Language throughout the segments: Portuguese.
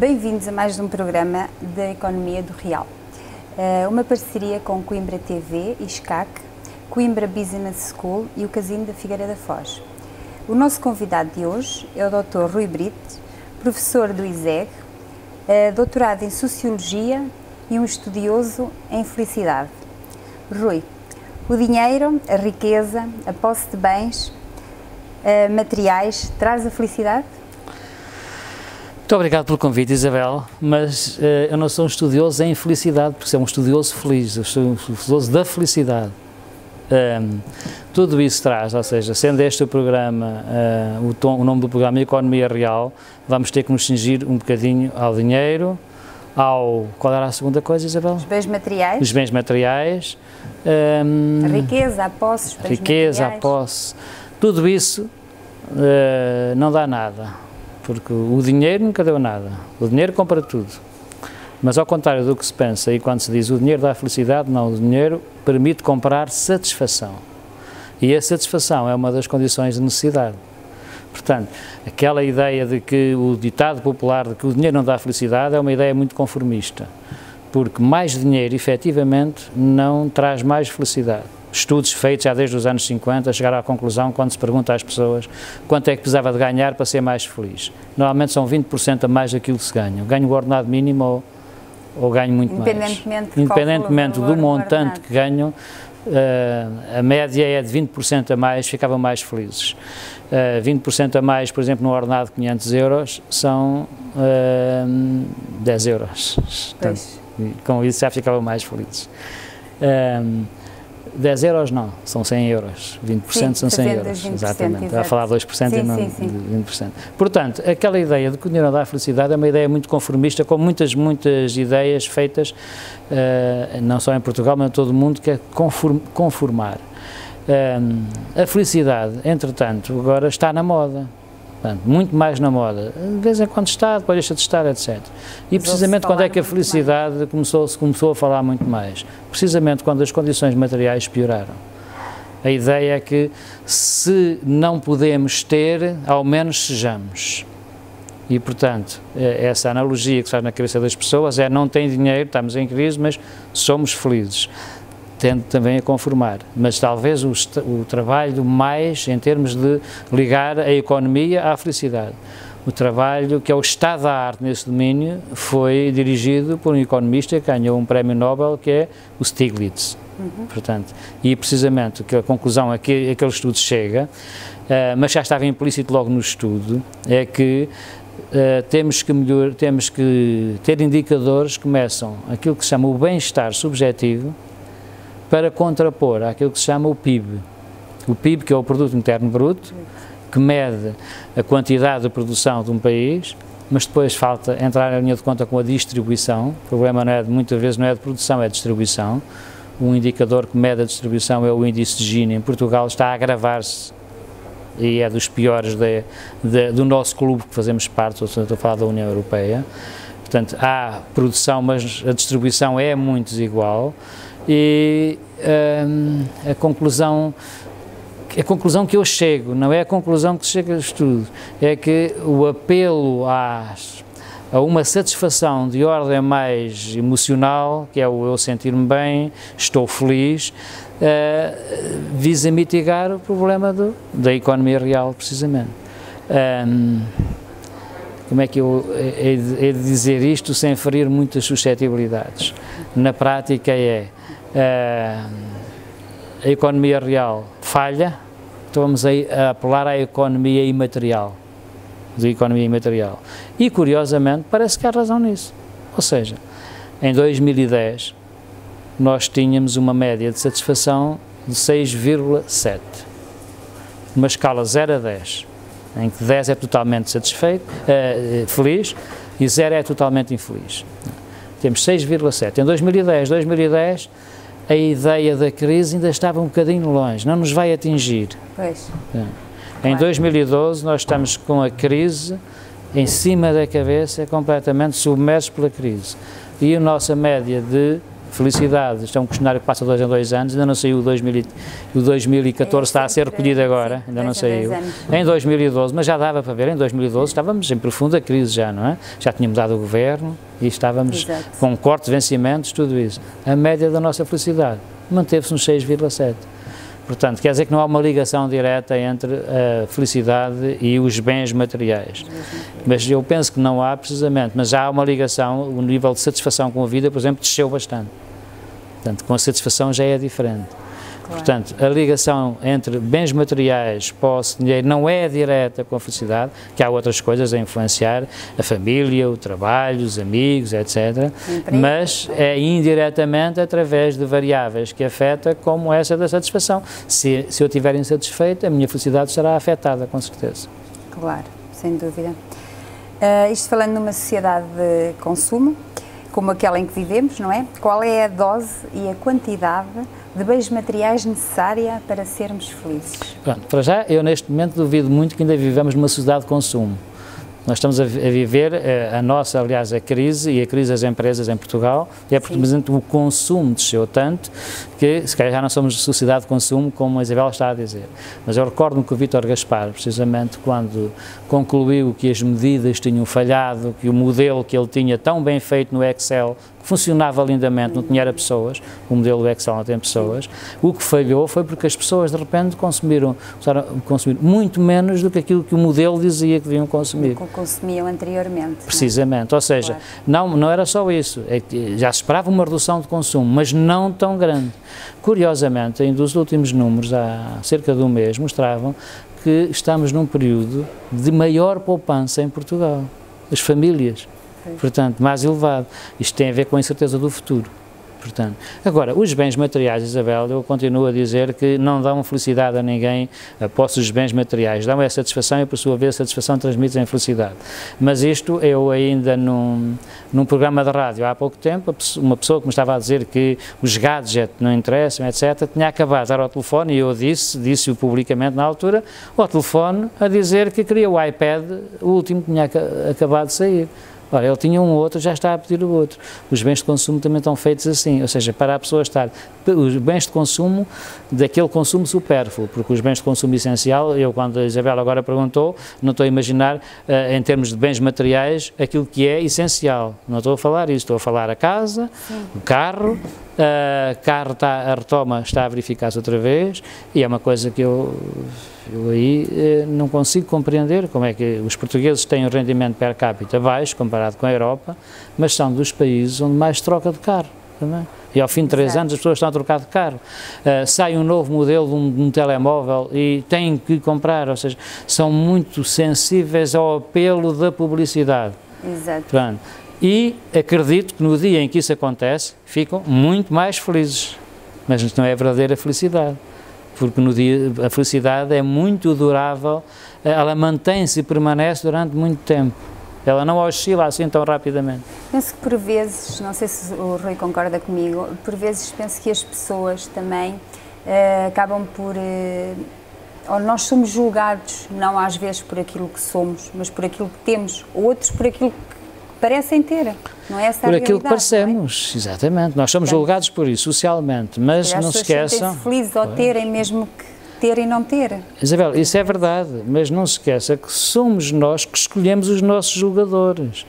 Bem-vindos a mais um programa da Economia do Real. Uma parceria com Coimbra TV e SCAC, Coimbra Business School e o Casino da Figueira da Foz. O nosso convidado de hoje é o Dr. Rui Brito, professor do ISEG, doutorado em Sociologia e um estudioso em felicidade. Rui, o dinheiro, a riqueza, a posse de bens materiais traz a felicidade? Muito obrigado pelo convite, Isabel, mas eu não sou um estudioso em felicidade, porque sou um estudioso feliz, eu sou um estudioso da felicidade. Tudo isso traz, ou seja, sendo este o programa, o nome do programa Economia Real, vamos ter que nos cingir um bocadinho ao dinheiro, qual era a segunda coisa, Isabel? Os bens materiais. Os bens materiais. A riqueza, a posse, os bens materiais. Riqueza, a posse, tudo isso não dá nada. Porque o dinheiro nunca deu nada, o dinheiro compra tudo, mas ao contrário do que se pensa e quando se diz o dinheiro dá felicidade, não, o dinheiro permite comprar satisfação, e a satisfação é uma das condições de necessidade. Portanto, aquela ideia de que o ditado popular de que o dinheiro não dá felicidade é uma ideia muito conformista, porque mais dinheiro efetivamente não traz mais felicidade. Estudos feitos já desde os anos 50 chegaram à conclusão, quando se pergunta às pessoas quanto é que precisava de ganhar para ser mais feliz. Normalmente são 20% a mais daquilo que se ganha. Ganho o ordenado mínimo ou ganho muito mais. Independentemente do montante que ganham, a média é de 20% a mais, ficavam mais felizes. 20% a mais, por exemplo, no ordenado de 500 euros, são 10 euros. Portanto, com isso já ficavam mais felizes. 10 euros não, são 100 euros, 20% são 100 euros, exatamente, está a falar 2% e não 20%. Portanto, aquela ideia de que o dinheiro não dá felicidade é uma ideia muito conformista, com muitas ideias feitas, não só em Portugal, mas em todo o mundo, que é conformar. A felicidade, entretanto, agora está na moda. Portanto, muito mais na moda, de vez em quando está, depois deixa de estar, etc. E precisamente quando é que a felicidade se começou a falar muito mais? Precisamente quando as condições materiais pioraram. A ideia é que se não podemos ter, ao menos sejamos. E, portanto, essa analogia que se faz na cabeça das pessoas é: não tem dinheiro, estamos em crise, mas somos felizes. Tende também a conformar, mas talvez o trabalho mais em termos de ligar a economia à felicidade. O trabalho que é o estado da arte nesse domínio foi dirigido por um economista que ganhou um prémio Nobel, que é o Stiglitz. Portanto, e precisamente a conclusão a que aquele estudo chega, mas já estava implícito logo no estudo, é que temos que ter indicadores que meçam aquilo que se chama o bem-estar subjetivo, para contrapor àquilo que se chama o PIB. O PIB, que é o Produto Interno Bruto, que mede a quantidade de produção de um país, mas depois falta entrar na linha de conta com a distribuição. O problema muitas vezes não é de produção, é de distribuição. Um indicador que mede a distribuição é o índice de Gini. Em Portugal está a agravar-se e é dos piores do nosso clube que fazemos parte, estou a falar da União Europeia. Portanto, há produção, mas a distribuição é muito desigual. E a conclusão que eu chego, não é a conclusão que chega ao estudo, é que o apelo a uma satisfação de ordem mais emocional, que é o eu sentir-me bem, estou feliz, visa mitigar o problema da economia real, precisamente. Como é que eu hei de dizer isto sem ferir muitas suscetibilidades? Na prática a economia real falha, então vamos a apelar à economia imaterial, E, curiosamente, parece que há razão nisso. Ou seja, em 2010, nós tínhamos uma média de satisfação de 6,7, numa escala 0 a 10, em que 10 é totalmente feliz, e 0 é totalmente infeliz. Temos 6,7. Em 2010, a ideia da crise ainda estava um bocadinho longe, não nos vai atingir. Pois. Em 2012 nós estamos com a crise em cima da cabeça, completamente submersos pela crise. E a nossa média de felicidade, isto é um questionário que passa de 2 em 2 anos, ainda não saiu o 2014, está a ser recolhido agora, ainda não saiu. Em 2012, mas já dava para ver, em 2012 estávamos em profunda crise já, não é? Já tinha mudado o governo e estávamos com cortes, vencimentos, tudo isso. A média da nossa felicidade manteve-se nos 6,7. Portanto, quer dizer que não há uma ligação direta entre a felicidade e os bens materiais. Mas eu penso que não há precisamente, mas já há uma ligação, o nível de satisfação com a vida, por exemplo, desceu bastante. Portanto, com a satisfação já é diferente. Claro. Portanto, a ligação entre bens materiais, posse, dinheiro, não é direta com a felicidade, que há outras coisas a influenciar, a família, o trabalho, os amigos, etc. Mas é indiretamente através de variáveis que afeta, como essa da satisfação. Se eu estiver insatisfeito, a minha felicidade será afetada, com certeza. Claro, sem dúvida. Isto falando numa sociedade de consumo, como aquela em que vivemos, não é? Qual é a dose e a quantidade de bens materiais necessária para sermos felizes? Pronto, para já, eu neste momento duvido muito que ainda vivamos numa sociedade de consumo. Nós estamos a viver aliás, a crise e a crise das empresas em Portugal, e é porque o consumo desceu tanto que se calhar já não somos sociedade de consumo, como a Isabel está a dizer. Mas eu recordo-me que o Vítor Gaspar, precisamente quando concluiu que as medidas tinham falhado, que o modelo que ele tinha tão bem feito no Excel, que funcionava lindamente, não tinha pessoas, o modelo do Excel não tem pessoas, o que falhou foi porque as pessoas de repente começaram a consumir muito menos do que aquilo que o modelo dizia que deviam consumir. Que consumiam anteriormente. Precisamente, não é? Ou seja, claro, não era só isso, é que já se esperava uma redução de consumo, mas não tão grande. Curiosamente, ainda os últimos números, há cerca de um mês, mostravam que estamos num período de maior poupança em Portugal. As famílias, portanto, mais elevado. Isto tem a ver com a incerteza do futuro. Portanto, agora, os bens materiais, Isabel, eu continuo a dizer que não dão felicidade a ninguém a posse dos bens materiais, dão a satisfação e, por sua vez, a satisfação transmite a felicidade. Mas isto, eu ainda num programa de rádio há pouco tempo, uma pessoa que me estava a dizer que os gadgets não interessam, etc., tinha acabado de dar ao telefone, e eu disse-o publicamente na altura, ao telefone, a dizer que queria o iPad, o último que tinha acabado de sair. Ora, ele tinha um outro, já está a pedir o outro. Os bens de consumo também estão feitos assim, ou seja, para a pessoa estar, os bens de consumo, daquele consumo supérfluo, porque os bens de consumo essencial, eu quando a Isabel agora perguntou, não estou a imaginar, em termos de bens materiais, aquilo que é essencial. Não estou a falar isso, estou a falar a casa, o carro, a retoma está a verificar-se outra vez, e é uma coisa que eu aí não consigo compreender como é que os portugueses têm um rendimento per capita baixo, comparado com a Europa, mas são dos países onde mais troca de carro, também. E ao fim de 3 anos as pessoas estão a trocar de carro. Sai um novo modelo de um telemóvel e têm que comprar, ou seja, são muito sensíveis ao apelo da publicidade. Exato. Pronto. E acredito que no dia em que isso acontece, ficam muito mais felizes, mas isto não é a verdadeira felicidade. Porque no dia, a felicidade é muito durável, ela mantém-se e permanece durante muito tempo, ela não oscila assim tão rapidamente. Penso que por vezes, não sei se o Rui concorda comigo, por vezes penso que as pessoas também acabam por, ou nós somos julgados, não às vezes por aquilo que somos, mas por aquilo que temos, outros por aquilo que parecem ter, não é essa a realidade? Por aquilo que parecemos, exatamente. Nós somos julgados por isso, socialmente, mas não se esqueçam... As pessoas felizes ao terem, mesmo que ter e não ter. Isabel, isso é verdade, mas não se esqueça que somos nós que escolhemos os nossos julgadores.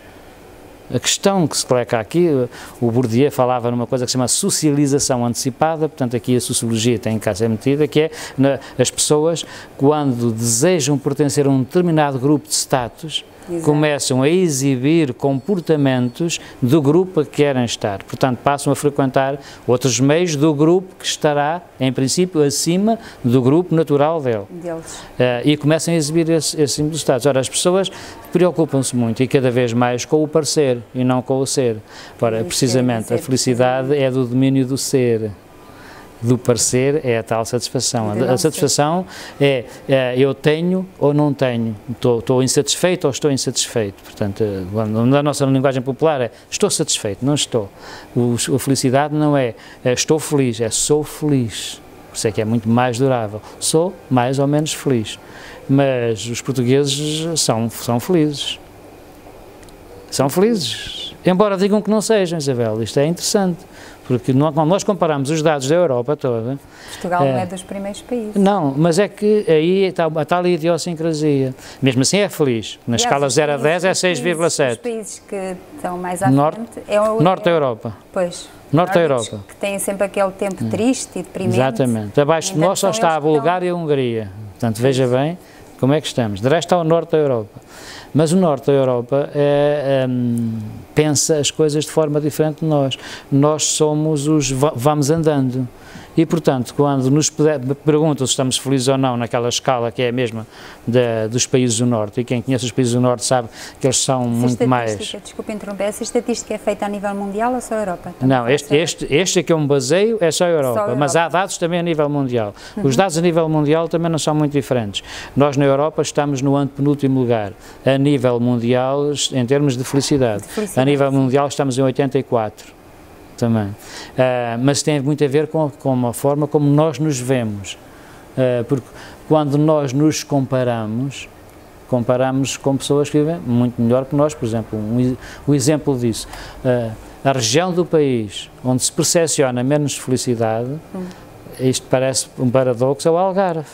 A questão que se coloca aqui, o Bourdieu falava numa coisa que se chama socialização antecipada, portanto aqui a sociologia tem cá ser metida, que é as pessoas, quando desejam pertencer a um determinado grupo de status, exato, começam a exibir comportamentos do grupo a que querem estar. Portanto, passam a frequentar outros meios do grupo que estará, em princípio, acima do grupo natural deles. E começam a exibir esse símbolo de status. Ora, as pessoas preocupam-se muito e cada vez mais com o parecer e não com o ser. Ora, precisamente, a felicidade é do domínio do ser. Do parecer é a tal satisfação. A satisfação é eu tenho ou não tenho, estou insatisfeito ou estou insatisfeito. Portanto, na nossa linguagem popular é estou satisfeito, não estou. A felicidade não é estou feliz, é sou feliz. Por isso é que é muito mais durável. Sou mais ou menos feliz. Mas os portugueses são felizes. São felizes. Embora digam que não sejam, Isabel, isto é interessante, porque quando nós comparamos os dados da Europa toda... Portugal não é dos primeiros países. Não, mas é que aí está a tal idiosincrasia. Mesmo assim é feliz. Na escala 0 a 10 é 6,7. Os países que estão mais à frente é o... Norte da Europa. Pois. Norte da Europa. Que têm sempre aquele tempo triste e deprimente. Exatamente. Abaixo de nós só está a Bulgária e a Hungria. Portanto, veja bem como é que estamos. De resto está o Norte da Europa. Mas o Norte da Europa pensa as coisas de forma diferente de nós. Nós somos os vamos andando. E, portanto, quando nos perguntam se estamos felizes ou não naquela escala que é a mesma dos países do Norte, e quem conhece os países do Norte sabe que eles são muito mais... Desculpe interromper, essa estatística é feita a nível mundial ou só a Europa? Não, este que eu me baseio é só a Europa, mas há dados também a nível mundial. Os dados a nível mundial também não são muito diferentes. Nós na Europa estamos no antepenúltimo lugar, a nível mundial, em termos de felicidade. A nível mundial estamos em 84. Também, mas tem muito a ver com a forma como nós nos vemos, porque quando nós nos comparamos com pessoas que vivem muito melhor que nós, por exemplo, um exemplo disso, a região do país onde se percepciona menos felicidade, isto parece um paradoxo, é o Algarve.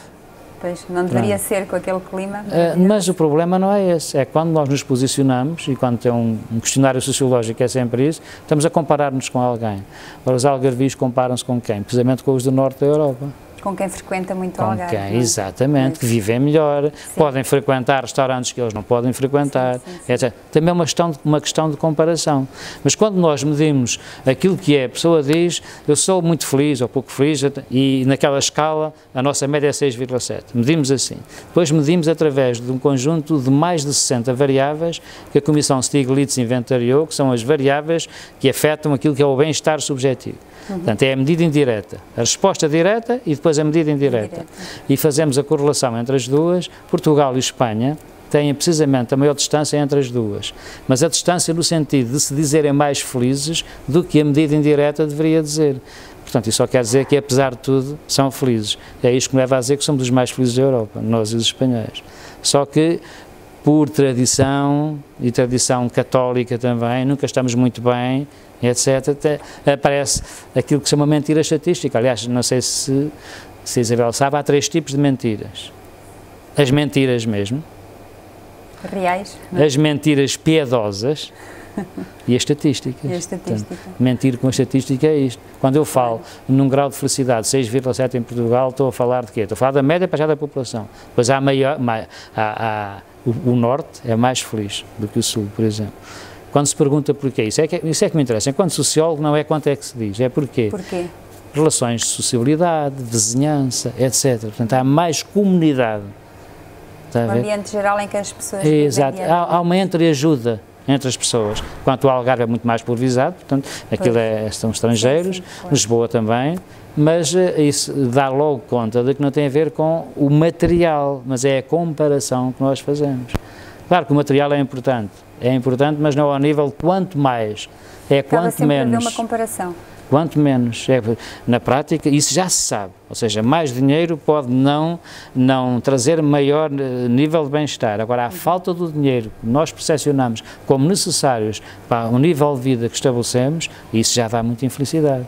Pois, não deveria ser com aquele clima. Mas o problema não é esse, é quando nós nos posicionamos, e quando tem um questionário sociológico é sempre isso, estamos a comparar-nos com alguém. Ora, os algarvios comparam-se com quem? Precisamente com os do Norte da Europa. Com quem frequenta muito o Algarve. Com quem, exatamente, que vivem melhor, podem frequentar restaurantes que eles não podem frequentar, etc. Também é uma questão de comparação. Mas quando nós medimos aquilo que é, a pessoa diz, eu sou muito feliz ou pouco feliz, e naquela escala a nossa média é 6,7. Medimos assim. Depois medimos através de um conjunto de mais de 60 variáveis que a Comissão Stiglitz inventariou, que são as variáveis que afetam aquilo que é o bem-estar subjetivo. Portanto, é a medida indireta, a resposta direta e depois a medida indireta. E fazemos a correlação entre as duas. Portugal e Espanha têm precisamente a maior distância entre as duas, mas a distância no sentido de se dizerem mais felizes do que a medida indireta deveria dizer. Portanto, isso só quer dizer que, apesar de tudo, são felizes. É isto que me leva a dizer que somos os mais felizes da Europa, nós e os espanhóis. Só que, por tradição, e tradição católica também, nunca estamos muito bem, etc., aparece aquilo que se chama mentira estatística. Aliás, não sei se a Isabel sabe, há 3 tipos de mentiras. As mentiras mesmo. Reais. As mentiras piedosas e a estatística. Portanto, mentir com a estatística é isto. Quando eu falo num grau de felicidade 6,7 em Portugal, estou a falar de quê? Estou a falar da média para já da população. Depois o Norte é mais feliz do que o Sul, por exemplo. Quando se pergunta porquê, isso é que me interessa. Enquanto sociólogo não é quanto é que se diz, é porquê. Porquê? Relações de sociabilidade, vizinhança, etc. Portanto, há mais comunidade. O ambiente geral em que as pessoas... Exato, há uma entreajuda entre as pessoas. Enquanto o Algarve é muito mais pulverizado, portanto, aquilo são estrangeiros, claro. Lisboa também, mas isso dá logo conta de que não tem a ver com o material, mas é a comparação que nós fazemos. Claro que o material é importante, mas não ao nível quanto mais, quanto menos. Uma comparação. Quanto menos, na prática, isso já se sabe, ou seja, mais dinheiro pode não trazer maior nível de bem-estar. Agora, a falta do dinheiro que nós percepcionamos como necessários para o nível de vida que estabelecemos, isso já dá muita infelicidade.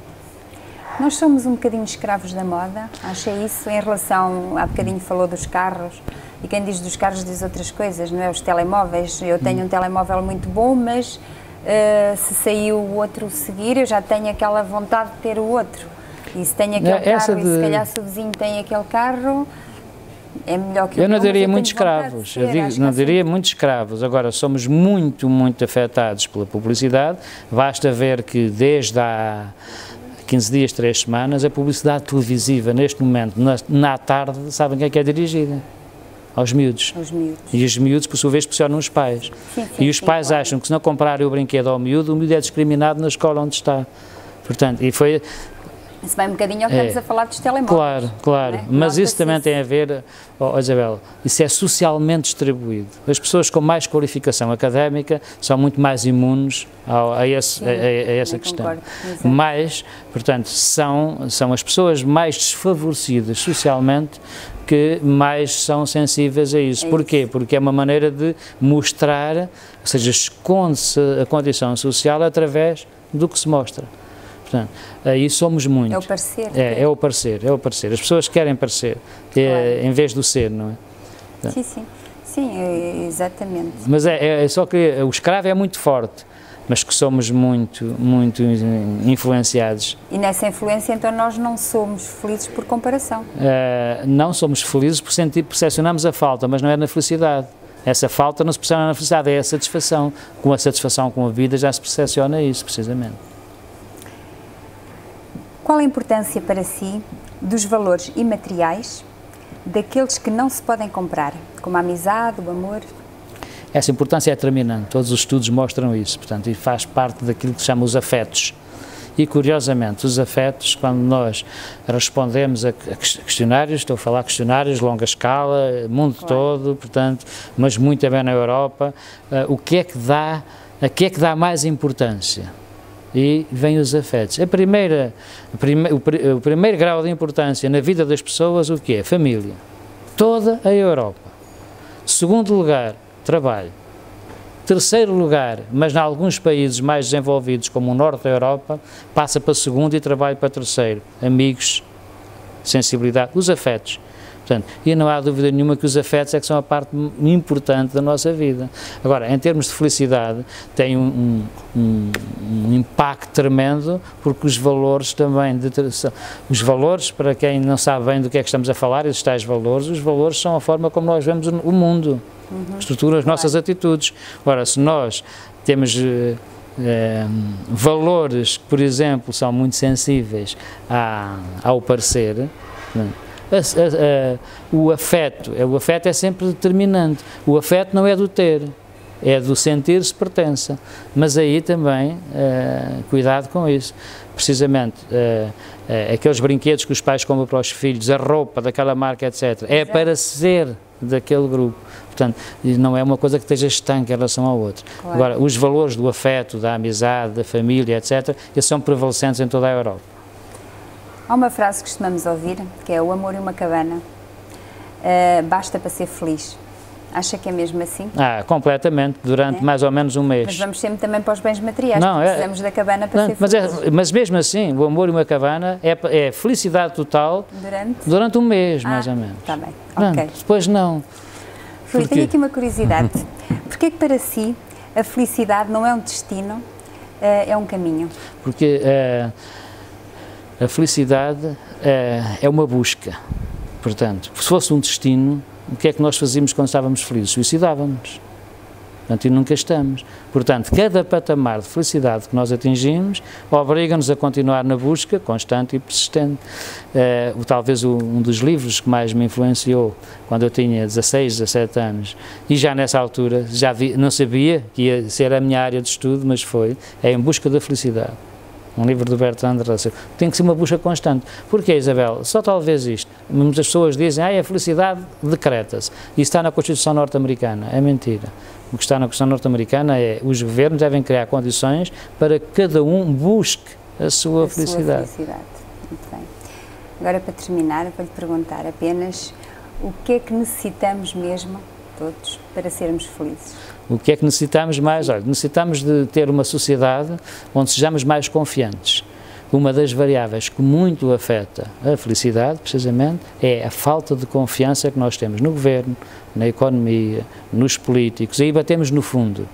Nós somos um bocadinho escravos da moda, achei isso em relação, há bocadinho falou dos carros, e quem diz dos carros diz outras coisas, não é? Os telemóveis, eu tenho um telemóvel muito bom, mas se sair o outro seguir, eu já tenho aquela vontade de ter o outro. E se tenho aquele carro e se calhar se o vizinho tem aquele carro, é melhor que eu não diria muitos escravos, não diria muitos escravos. Agora, somos muito, muito afetados pela publicidade. Basta ver que desde há 15 dias, 3 semanas, a publicidade televisiva, neste momento, na tarde, sabem quem é que é dirigida? Aos miúdos. E os miúdos, por sua vez, pressionam os pais. E os pais acham que se não comprarem o brinquedo ao miúdo, o miúdo é discriminado na escola onde está. Portanto, Se vai um bocadinho ao que estamos a falar dos telemóveis. Claro, claro, mas isso também tem a ver, Isabel, isso é socialmente distribuído. As pessoas com mais qualificação académica são muito mais imunes a essa questão. Mas, portanto, são as pessoas mais desfavorecidas socialmente que mais são sensíveis a isso. Porquê? Porque é uma maneira de mostrar, ou seja, esconde-se a condição social através do que se mostra. Portanto, aí somos muito. É o parecer. É o parecer, é o parecer. As pessoas querem parecer, em vez do ser, não é? Sim, exatamente. Mas é só que o escravo é muito forte, mas que somos muito influenciados. E nessa influência, então, nós não somos felizes por comparação? Não somos felizes por percepcionamos a falta, mas não é na felicidade. Essa falta não se percepciona na felicidade, é a satisfação. Com a satisfação com a vida já se percepciona isso, precisamente. Qual a importância para si dos valores imateriais, daqueles que não se podem comprar, como a amizade, o amor? Essa importância é determinante, todos os estudos mostram isso, portanto, e faz parte daquilo que se chama os afetos. E, curiosamente, os afetos, quando nós respondemos a questionários, estou a falar de questionários, longa escala, mundo todo, portanto, mas muito bem na Europa, a que é que dá mais importância? E vêm os afetos. O primeiro grau de importância na vida das pessoas, o que é? Família. Toda a Europa. Segundo lugar, trabalho. Terceiro lugar, mas em alguns países mais desenvolvidos, como o norte da Europa, passa para segundo e trabalho para terceiro. Amigos, sensibilidade, os afetos. Portanto, e não há dúvida nenhuma que os afetos é que são a parte importante da nossa vida. Agora, em termos de felicidade, tem um impacto tremendo, porque os valores também, os valores, para quem não sabe bem do que é que estamos a falar, esses tais valores, os valores são a forma como nós vemos o mundo, estruturam as nossas atitudes. Ora, se nós temos valores que, por exemplo, são muito sensíveis ao parecer, o afeto é sempre determinante. O afeto não é do ter, é do sentir-se pertença. Mas aí também, cuidado com isso. Precisamente, aqueles brinquedos que os pais compram para os filhos, a roupa daquela marca, etc., é para ser daquele grupo. Portanto, não é uma coisa que esteja estanque em relação ao outro. Claro. Agora, os valores do afeto, da amizade, da família, etc., eles são prevalecentes em toda a Europa. Há uma frase que costumamos ouvir, que é: o amor e uma cabana basta para ser feliz. Acha que é mesmo assim? Completamente, durante mais ou menos um mês. Mas vamos sempre também para os bens materiais, precisamos da cabana para ser feliz. Mas mesmo assim, o amor e uma cabana é felicidade total durante um mês, mais ou menos. Está bem, ok. Depois não. Rui, tenho aqui uma curiosidade. Porquê que para si a felicidade não é um destino, é um caminho? Porque a felicidade é uma busca. Portanto, se fosse um destino, o que é que nós fazíamos quando estávamos felizes? Suicidávamos. Portanto, e nunca estamos. Portanto, cada patamar de felicidade que nós atingimos obriga-nos a continuar na busca constante e persistente. Talvez um dos livros que mais me influenciou quando eu tinha 16, 17 anos, e já nessa altura, não sabia que ia ser a minha área de estudo, mas é Em Busca da Felicidade. Um livro do Bertrand Russell. Tem que ser uma busca constante. Porquê, Isabel? Só talvez isto. Muitas pessoas dizem, a felicidade decreta-se. Isso está na Constituição norte-americana. É mentira. O que está na Constituição norte-americana é os governos devem criar condições para que cada um busque a sua felicidade. Muito bem. Agora, para terminar, vou-lhe perguntar apenas o que é que necessitamos mesmo, todos, para sermos felizes? O que é que necessitamos mais? Olha, necessitamos de ter uma sociedade onde sejamos mais confiantes. Uma das variáveis que muito afeta a felicidade, precisamente, é a falta de confiança que nós temos no governo, na economia, nos políticos, aí batemos no fundo.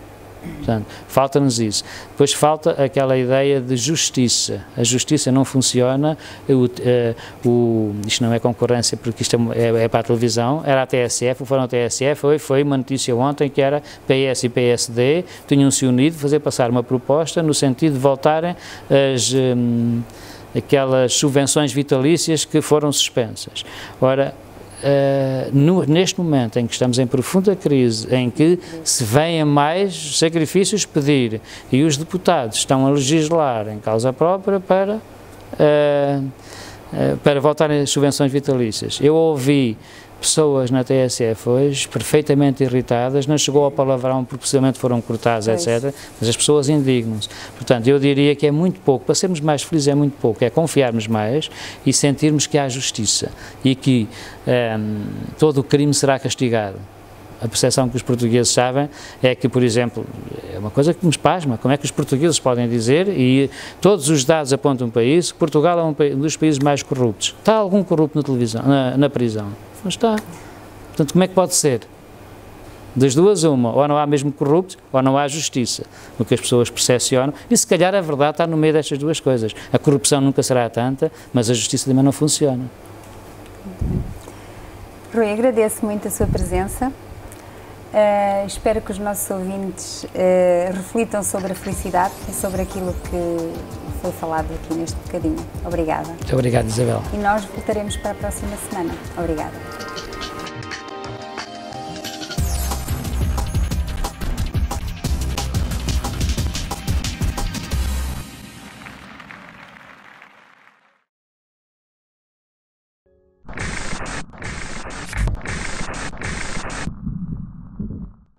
Portanto, falta-nos isso. Depois falta aquela ideia de justiça. A justiça não funciona, isto não é concorrência porque isto é para a televisão, era a TSF, foram a TSF, foi uma notícia ontem que era PS e PSD tinham-se unido a fazer passar uma proposta no sentido de voltarem aquelas subvenções vitalícias que foram suspensas. Ora, neste momento em que estamos em profunda crise, em que se vêm mais sacrifícios pedir e os deputados estão a legislar em causa própria para para voltarem às subvenções vitalícias. Eu ouvi pessoas na TSF hoje perfeitamente irritadas, não chegou ao palavrão porque possivelmente foram cortados, etc., mas as pessoas indignam-se. Portanto, eu diria que é muito pouco, para sermos mais felizes é muito pouco, é confiarmos mais e sentirmos que há justiça e que todo o crime será castigado. A percepção que os portugueses sabem é que, por exemplo, é uma coisa que nos pasma, como é que os portugueses podem dizer, e todos os dados apontam para isso, que Portugal é um dos países mais corruptos. Está algum corrupto na televisão, na prisão? Não está. Portanto, como é que pode ser? Das duas, uma, ou não há mesmo corruptos, ou não há justiça, o que as pessoas percepcionam, e se calhar a verdade está no meio destas duas coisas. A corrupção nunca será tanta, mas a justiça também não funciona. Rui, agradeço muito a sua presença. Espero que os nossos ouvintes reflitam sobre a felicidade e sobre aquilo que foi falado aqui neste bocadinho. Obrigada. Muito obrigado, Isabel. E nós voltaremos para a próxima semana. Obrigada.